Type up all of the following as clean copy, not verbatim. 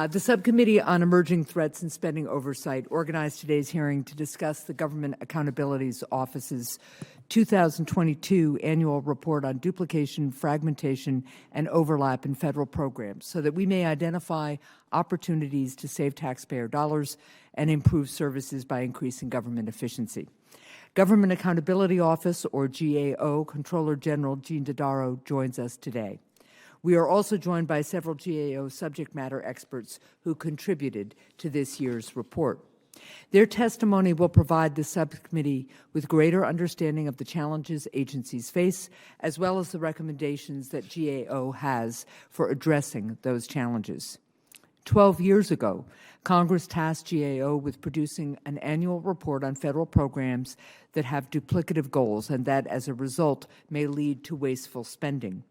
The Subcommittee on Emerging Threats and Spending Oversight organized today's hearing to discuss the Government Accountability Office's 2022 annual report on duplication, fragmentation, and overlap in federal programs so that we may identify opportunities to save taxpayer dollars and improve services by increasing government efficiency. Government Accountability Office, or GAO, Controller General Jean Dodaro joins us today. We are also joined by several GAO subject matter experts who contributed to this year's report. Their testimony will provide the subcommittee with greater understanding of the challenges agencies face, as well as the recommendations that GAO has for addressing those challenges. 12 years ago, Congress tasked GAO with producing an annual report on federal programs that have duplicative goals and that, as a result, may lead to wasteful spending.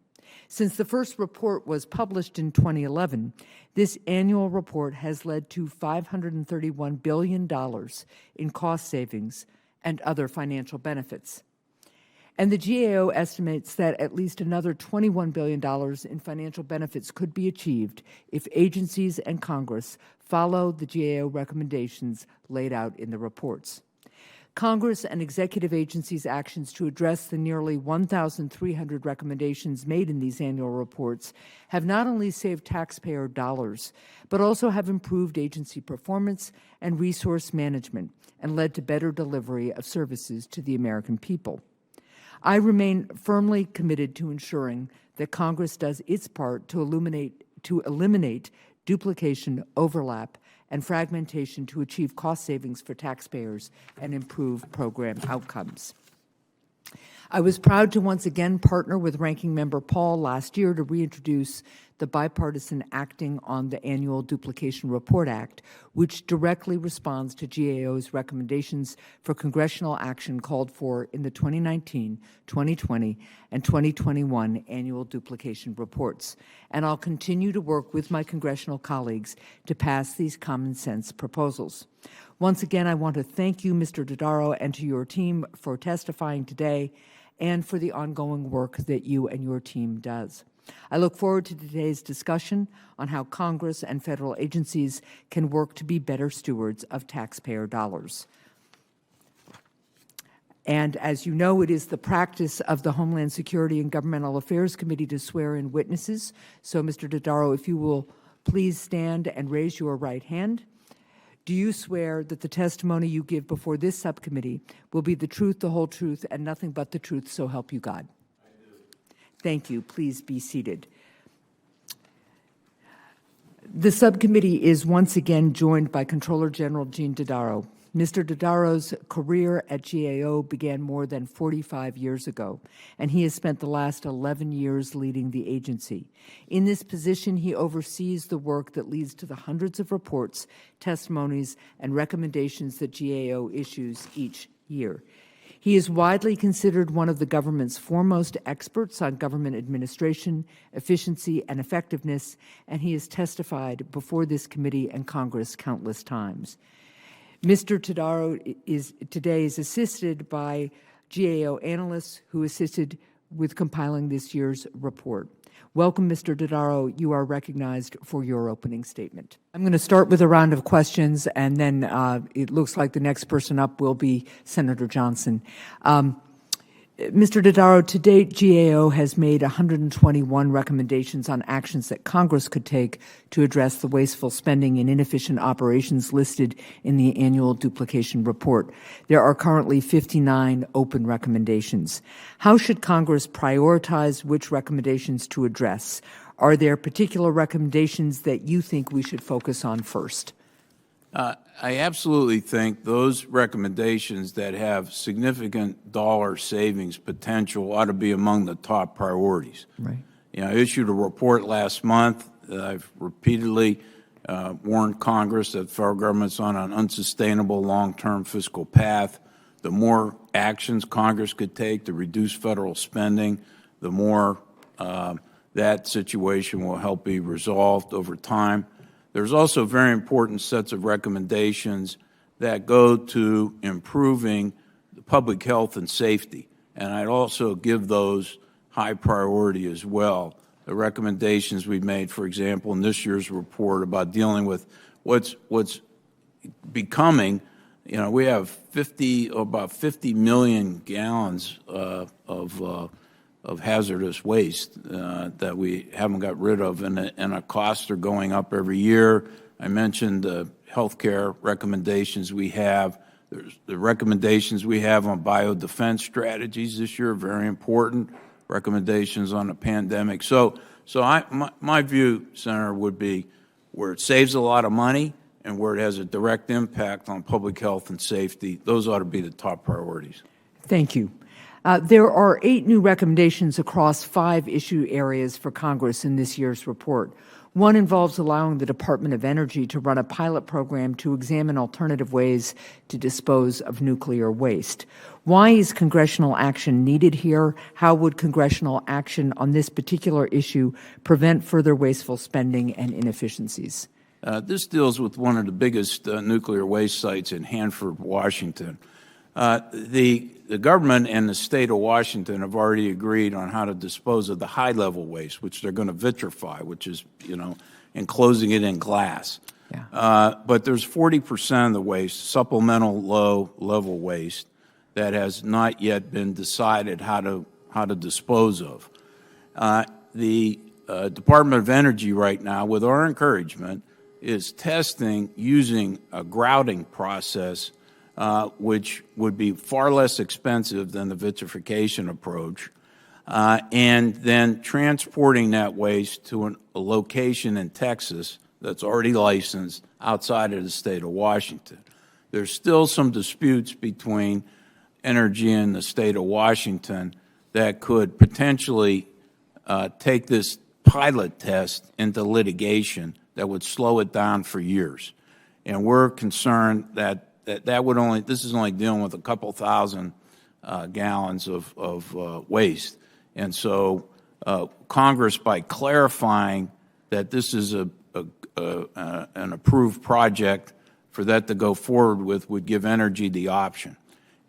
Since the first report was published in 2011, this annual report has led to $531 billion in cost savings and other financial benefits. And the GAO estimates that at least another $21 billion in financial benefits could be achieved if agencies and Congress follow the GAO recommendations laid out in the reports. Congress and executive agencies' actions to address the nearly 1,300 recommendations made in these annual reports have not only saved taxpayer dollars, but also have improved agency performance and resource management and led to better delivery of services to the American people. I remain firmly committed to ensuring that Congress does its part to eliminate duplication, overlap, and fragmentation to achieve cost savings for taxpayers and improve program outcomes. I was proud to once again partner with Ranking Member Paul last year to reintroduce the Bipartisan Acting on the Annual Duplication Report Act, which directly responds to GAO's recommendations for congressional action called for in the 2019, 2020, and 2021 annual duplication reports. And I'll continue to work with my congressional colleagues to pass these common sense proposals. Once again, I want to thank you, Mr. Dodaro, and to your team for testifying today and for the ongoing work that you and your team does. I look forward to today's discussion on how Congress and federal agencies can work to be better stewards of taxpayer dollars. And as you know, it is the practice of the Homeland Security and Governmental Affairs Committee to swear in witnesses. So, Mr. Dodaro, if you will please stand and raise your right hand. Do you swear that the testimony you give before this subcommittee will be the truth, the whole truth, and nothing but the truth, so help you God? I do. Thank you. Please be seated. The subcommittee is once again joined by Controller General Jean Dodaro. Mr. Dodaro's career at GAO began more than 45 years ago, and he has spent the last 11 years leading the agency. In this position, he oversees the work that leads to the hundreds of reports, testimonies, and recommendations that GAO issues each year. He is widely considered one of the government's foremost experts on government administration, efficiency, and effectiveness, and he has testified before this committee and Congress countless times. Mr. Dodaro today is assisted by GAO analysts who assisted with compiling this year's report. Welcome, Mr. Dodaro. You are recognized for your opening statement. I'm going to start with a round of questions, and then it looks like the next person up will be Senator Johnson. Mr. Dodaro, to date, GAO has made 121 recommendations on actions that Congress could take to address the wasteful spending and inefficient operations listed in the annual duplication report. There are currently 59 open recommendations. How should Congress prioritize which recommendations to address? Are there particular recommendations that you think we should focus on first? I absolutely think those recommendations that have significant dollar savings potential ought to be among the top priorities. Right. You know, I issued a report last month. I've repeatedly warned Congress that the federal government's on an unsustainable long-term fiscal path. The more actions Congress could take to reduce federal spending, the more that situation will help be resolved over time. There's also very important sets of recommendations that go to improving public health and safety, and I'd also give those high priority as well. the recommendations we made, for example, in this year's report about dealing with what's becoming, we have about 50 million gallons of hazardous waste that we haven't got rid of, and our costs are going up every year. I mentioned the healthcare recommendations we have. There's the recommendations we have on biodefense strategies this year, very important recommendations on the pandemic. So my view, Senator, would be where it saves a lot of money and where it has a direct impact on public health and safety, those ought to be the top priorities. Thank you. There are 8 new recommendations across 5 issue areas for Congress in this year's report. One involves allowing the Department of Energy to run a pilot program to examine alternative ways to dispose of nuclear waste. Why is congressional action needed here? How would congressional action on this particular issue prevent further wasteful spending and inefficiencies? This deals with one of the biggest nuclear waste sites in Hanford, Washington. The government and the state of Washington have already agreed on how to dispose of the high-level waste, which they're going to vitrify, which is, enclosing it in glass. Yeah. But there's 40% of the waste, supplemental low-level waste, that has not yet been decided how to dispose of. The Department of Energy right now, with our encouragement, is testing using a grouting process which would be far less expensive than the vitrification approach, and then transporting that waste to a location in Texas that's already licensed outside of the state of Washington. There's still some disputes between Energy and the state of Washington that could potentially take this pilot test into litigation that would slow it down for years. And we're concerned that this is only dealing with a couple thousand gallons of waste. And so Congress, by clarifying that this is an approved project for that to go forward with, would give Energy the option.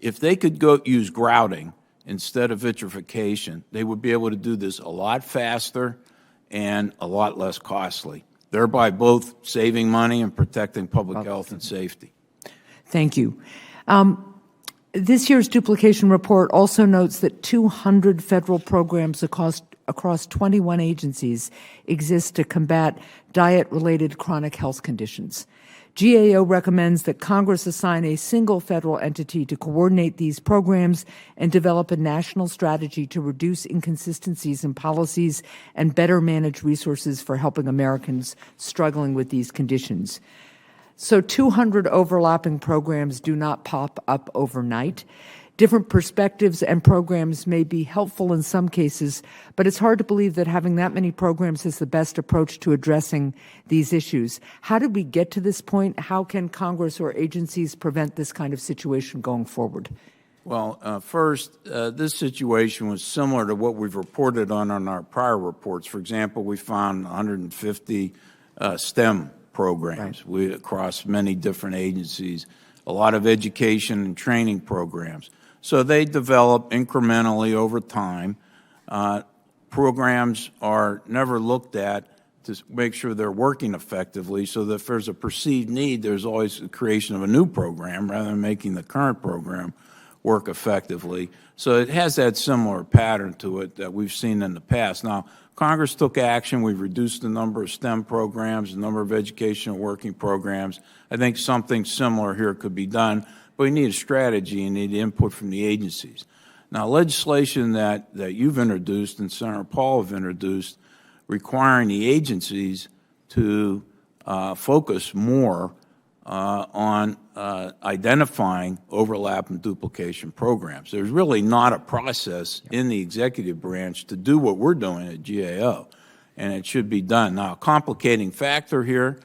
If they could use grouting instead of vitrification, they would be able to do this a lot faster and a lot less costly, thereby both saving money and protecting public health and safety. Thank you. This year's duplication report also notes that 200 federal programs across 21 agencies exist to combat diet-related chronic health conditions. GAO recommends that Congress assign a single federal entity to coordinate these programs and develop a national strategy to reduce inconsistencies in policies and better manage resources for helping Americans struggling with these conditions. So 200 overlapping programs do not pop up overnight. Different perspectives and programs may be helpful in some cases, but it's hard to believe that having that many programs is the best approach to addressing these issues. How did we get to this point? How can Congress or agencies prevent this kind of situation going forward? Well, first, this situation was similar to what we've reported on our prior reports. For example, we found 150 STEM programs across many different agencies, a lot of education and training programs. So they develop incrementally over time. Programs are never looked at to make sure they're working effectively, so that if there's a perceived need, there's always the creation of a new program rather than making the current program work effectively. So it has that similar pattern to it that we've seen in the past. Now, Congress took action. We've reduced the number of STEM programs, the number of educational working programs. I think something similar here could be done, but we need a strategy and need input from the agencies. Now, legislation that you've introduced and Senator Paul have introduced requiring the agencies to focus more on identifying overlap and duplication programs. There's really not a process in the executive branch to do what we're doing at GAO, and it should be done. Now, a complicating factor here,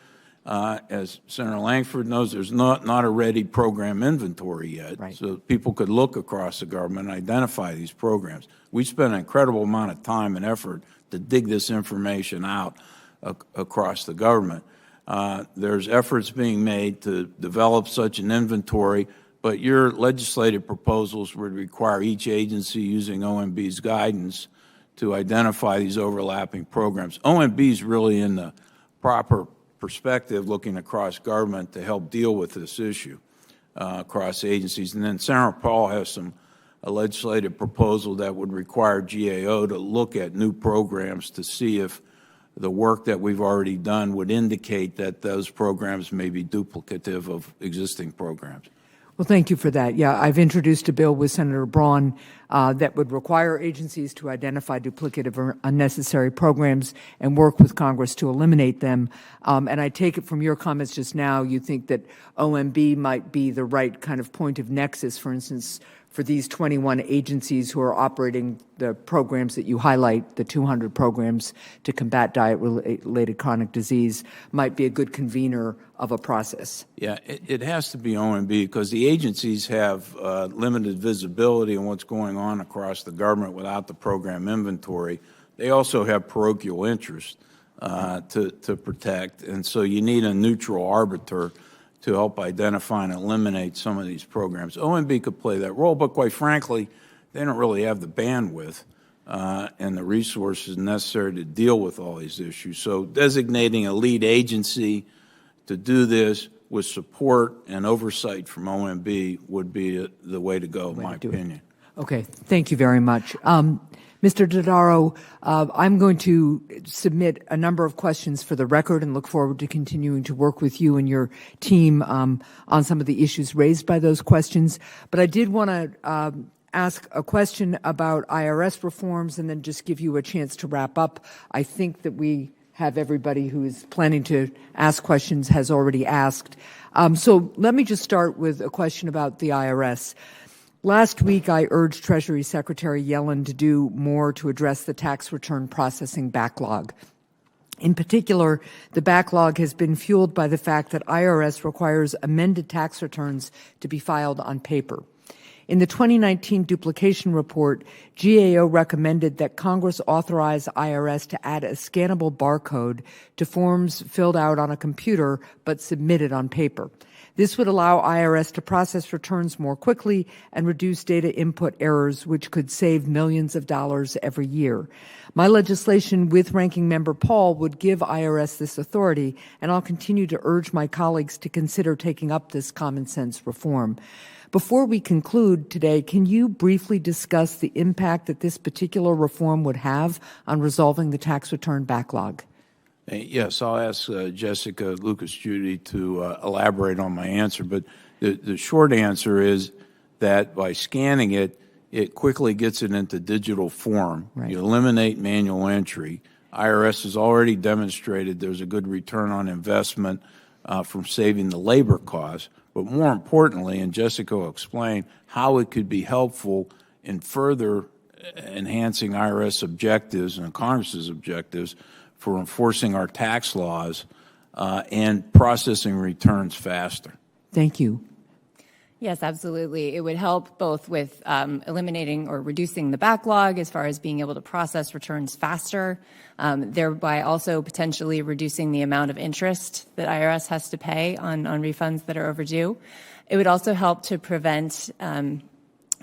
as Senator Langford knows, there's not a ready program inventory yet, so people could look across the government and identify these programs. We spent an incredible amount of time and effort to dig this information out across the government. There's efforts being made to develop such an inventory, but your legislative proposals would require each agency using OMB's guidance to identify these overlapping programs. OMB is really in the proper perspective looking across government to help deal with this issue across agencies. And then Senator Paul has a legislative proposal that would require GAO to look at new programs to see if the work that we've already done would indicate that those programs may be duplicative of existing programs. Well, thank you for that. Yeah, I've introduced a bill with Senator Braun that would require agencies to identify duplicative or unnecessary programs and work with Congress to eliminate them. And I take it from your comments just now, you think that OMB might be the right kind of point of nexus, for instance, for these 21 agencies who are operating the programs that you highlight, the 200 programs to combat diet-related chronic disease, might be a good convener of a process. Yeah, it has to be OMB because the agencies have limited visibility on what's going on across the government without the program inventory. They also have parochial interest to protect, and so you need a neutral arbiter to help identify and eliminate some of these programs. OMB could play that role, but quite frankly, they don't really have the bandwidth and the resources necessary to deal with all these issues. So designating a lead agency to do this with support and oversight from OMB would be the way to go, in my opinion. Okay, thank you very much. Mr. Dodaro, I'm going to submit a number of questions for the record and look forward to continuing to work with you and your team on some of the issues raised by those questions. But I did want to ask a question about IRS reforms and then just give you a chance to wrap up. I think that we have everybody who is planning to ask questions has already asked. So let me just start with a question about the IRS. Last week, I urged Treasury Secretary Yellen to do more to address the tax return processing backlog. In particular, the backlog has been fueled by the fact that IRS requires amended tax returns to be filed on paper. In the 2019 duplication report, GAO recommended that Congress authorize IRS to add a scannable barcode to forms filled out on a computer but submitted on paper. This would allow IRS to process returns more quickly and reduce data input errors, which could save millions of dollars every year. My legislation with Ranking Member Paul would give IRS this authority, and I'll continue to urge my colleagues to consider taking up this common sense reform. Before we conclude today, can you briefly discuss the impact that this particular reform would have on resolving the tax return backlog? Yes, I'll ask Jessica Lucas-Judy to elaborate on my answer, but the short answer is that by scanning it, it quickly gets it into digital form. Right. You eliminate manual entry. IRS has already demonstrated there's a good return on investment from saving the labor costs, but more importantly, and Jessica will explain how it could be helpful in further enhancing IRS objectives and Congress's objectives for enforcing our tax laws and processing returns faster. Thank you. Yes, absolutely. It would help both with eliminating or reducing the backlog as far as being able to process returns faster, thereby also potentially reducing the amount of interest that IRS has to pay on refunds that are overdue. It would also help to prevent and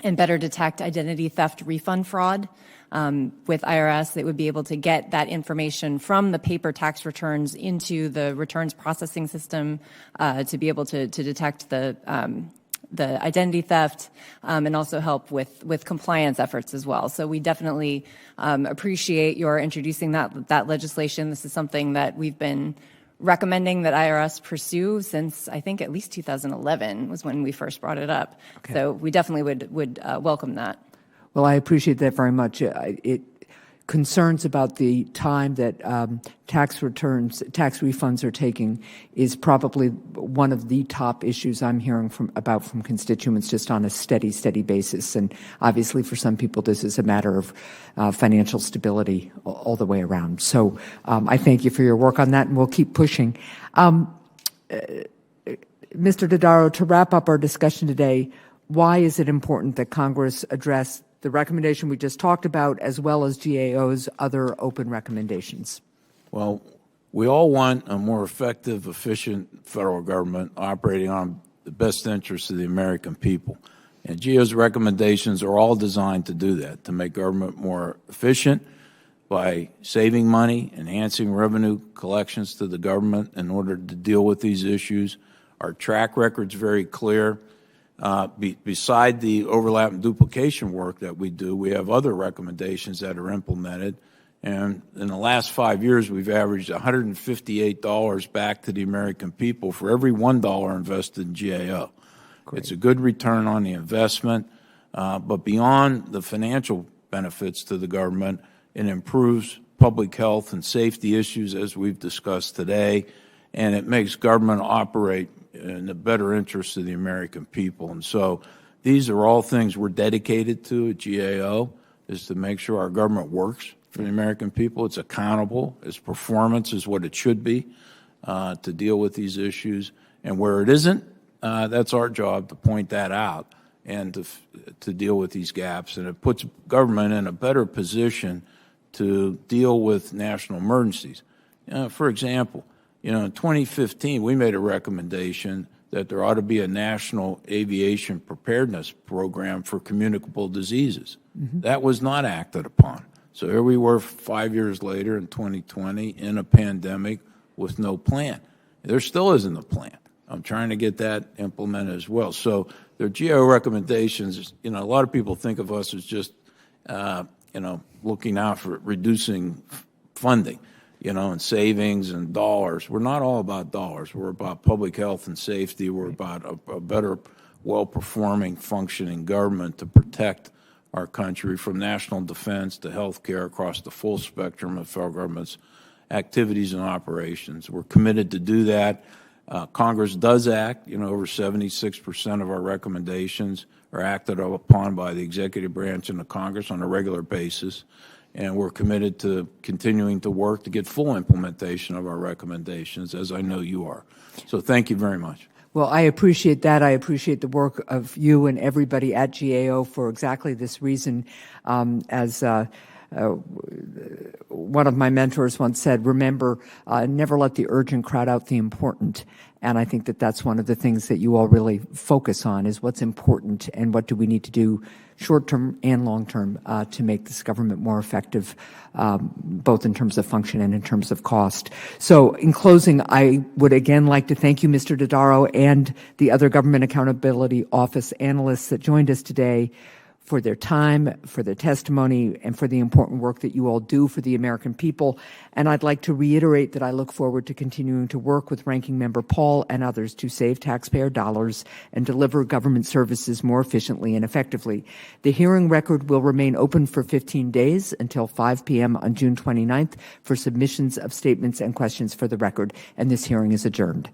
better detect identity theft refund fraud. With IRS, they would be able to get that information from the paper tax returns into the returns processing system to be able to detect the identity theft and also help with compliance efforts as well. So we definitely appreciate your introducing that legislation. This is something that we've been recommending that IRS pursue since I think at least 2011 was when we first brought it up. Okay. So we definitely would welcome that. Well, I appreciate that very much. Concerns about the time that tax refunds are taking is probably one of the top issues I'm hearing about from constituents just on a steady basis. And obviously for some people, this is a matter of financial stability all the way around. So I thank you for your work on that, and we'll keep pushing. Mr. Dodaro, to wrap up our discussion today, why is it important that Congress address the recommendation we just talked about, as well as GAO's other open recommendations? Well, we all want a more effective, efficient federal government operating on the best interests of the American people. And GAO's recommendations are all designed to do that, to make government more efficient, by saving money, enhancing revenue collections to the government in order to deal with these issues. Our track record's very clear. Beside the overlap and duplication work that we do, we have other recommendations that are implemented. And in the last 5 years, we've averaged $158 back to the American people for every $1 invested in GAO. Great. It's a good return on the investment, but beyond the financial benefits to the government, it improves public health and safety issues, as we've discussed today, and it makes government operate in the better interest of the American people. And so these are all things we're dedicated to at GAO, is to make sure our government works for the American people. It's accountable. Its performance is what it should be to deal with these issues. And where it isn't, that's our job to point that out and to deal with these gaps. And it puts government in a better position to deal with national emergencies. For example, in 2015, we made a recommendation that there ought to be a national aviation preparedness program for communicable diseases. Mm-hmm. That was not acted upon. So here we were 5 years later in 2020 in a pandemic with no plan. There still isn't a plan. I'm trying to get that implemented as well. So their GAO recommendations, a lot of people think of us as just, looking out for reducing funding, and savings and dollars. We're not all about dollars. We're about public health and safety. We're about a better, well-performing, functioning government to protect our country from national defense to health care across the full spectrum of federal government's activities and operations. We're committed to do that. Congress does act. Over 76% of our recommendations are acted upon by the executive branch and the Congress on a regular basis. And we're committed to continuing to work to get full implementation of our recommendations, as I know you are. So thank you very much. Well, I appreciate that. I appreciate the work of you and everybody at GAO for exactly this reason. As one of my mentors once said, remember, never let the urgent crowd out the important. And I think that that's one of the things that you all really focus on, is what's important and what do we need to do short-term and long-term to make this government more effective, both in terms of function and in terms of cost. So in closing, I would again like to thank you, Mr. Dodaro, and the other Government Accountability Office analysts that joined us today for their time, for their testimony, and for the important work that you all do for the American people. And I'd like to reiterate that I look forward to continuing to work with Ranking Member Paul and others to save taxpayer dollars and deliver government services more efficiently and effectively. The hearing record will remain open for 15 days until 5 p.m. on June 29th for submissions of statements and questions for the record, and this hearing is adjourned.